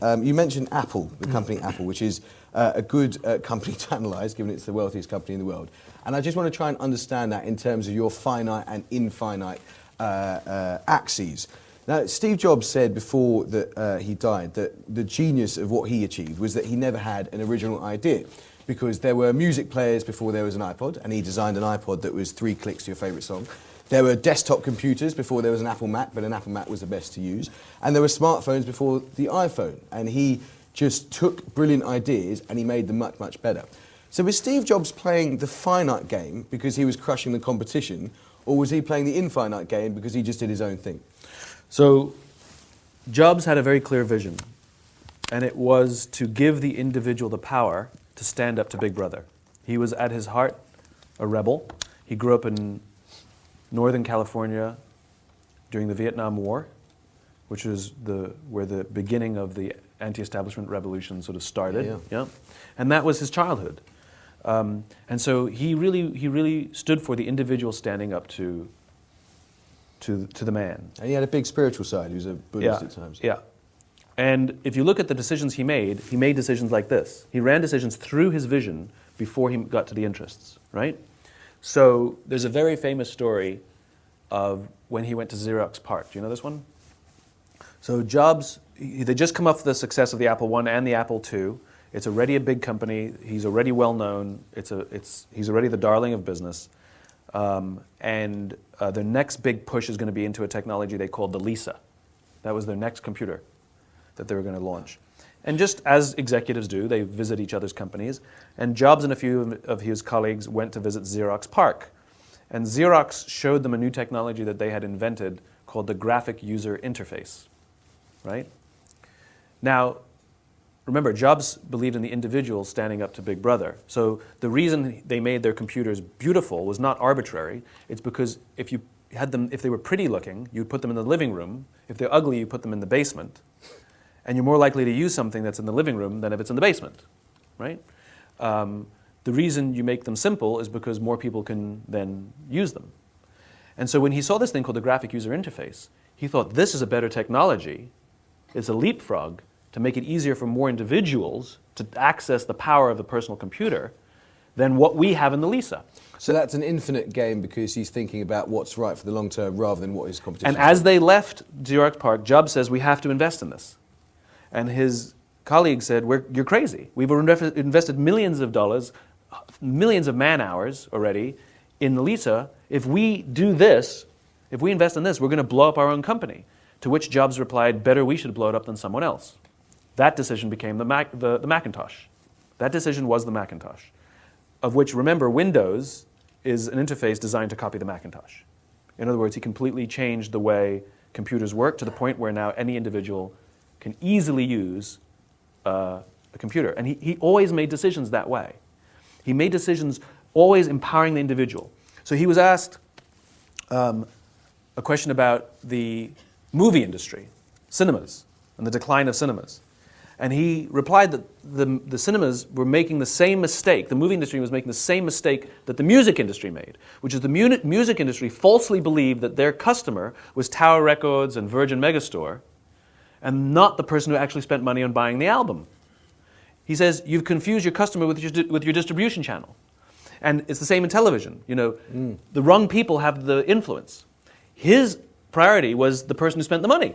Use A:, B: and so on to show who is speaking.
A: You mentioned Apple, the company Apple, which is a good company to analyse, given it's the wealthiest company in the world. And I just want to try and understand that in terms of your finite and infinite axes. Now, Steve Jobs said before that he died that the genius of what he achieved was that he never had an original idea, because there were music players before there was an iPod, and he designed an iPod that was 3 clicks to your favourite song. There were desktop computers before there was an Apple Mac, but an Apple Mac was the best to use. And there were smartphones before the iPhone. And he just took brilliant ideas and he made them much, much better. So was Steve Jobs playing the finite game because he was crushing the competition, or was he playing the infinite game because he just did his own thing?
B: So Jobs had a very clear vision, and it was to give the individual the power to stand up to Big Brother. He was at his heart a rebel. He grew up in Northern California during the Vietnam War, which is where the beginning of the anti-establishment revolution sort of started. Yeah. And that was his childhood. And so he really stood for the individual standing up to the man.
A: And he had a big spiritual side. He was a Buddhist at times.
B: Yeah. And if you look at the decisions he made decisions like this. He ran decisions through his vision before he got to the interests, right? So there's a very famous story of when he went to Xerox PARC. Do you know this one? So Jobs, they just come off the success of the Apple I and the Apple II. It's already a big company. He's already well known. He's already the darling of business. And their next big push is going to be into a technology they called the Lisa. That was their next computer that they were going to launch. And just as executives do, they visit each other's companies. And Jobs and a few of his colleagues went to visit Xerox PARC. And Xerox showed them a new technology that they had invented called the graphic user interface, right? Now, remember, Jobs believed in the individual standing up to Big Brother. So the reason they made their computers beautiful was not arbitrary. It's because if they were pretty looking, you'd put them in the living room. If they're ugly, you put them in the basement. And you're more likely to use something that's in the living room than if it's in the basement, right? The reason you make them simple is because more people can then use them. And so when he saw this thing called the graphic user interface, he thought, this is a better technology. It's a leapfrog to make it easier for more individuals to access the power of the personal computer than what we have in the Lisa.
A: So that's an infinite game because he's thinking about what's right for the long term rather than what his competition
B: is. And as they left Xerox PARC, Jobs says, we have to invest in this. And his colleagues said, you're crazy. We've invested millions of dollars, millions of man hours already in the Lisa. If we do this, if we invest in this, we're going to blow up our own company. To which Jobs replied, better we should blow it up than someone else. That decision became the Macintosh. That decision was the Macintosh, of which, remember, Windows is an interface designed to copy the Macintosh. In other words, he completely changed the way computers work to the point where now any individual can easily use a computer. And he always made decisions that way. He made decisions always empowering the individual. So he was asked a question about the movie industry, cinemas, and the decline of cinemas. And he replied that the cinemas were making the same mistake, the movie industry was making the same mistake that the music industry made, which is the music industry falsely believed that their customer was Tower Records and Virgin Megastore, and not the person who actually spent money on buying the album. He says, you've confused your customer with your distribution channel. And it's the same in television. The wrong people have the influence. His priority was the person who spent the money.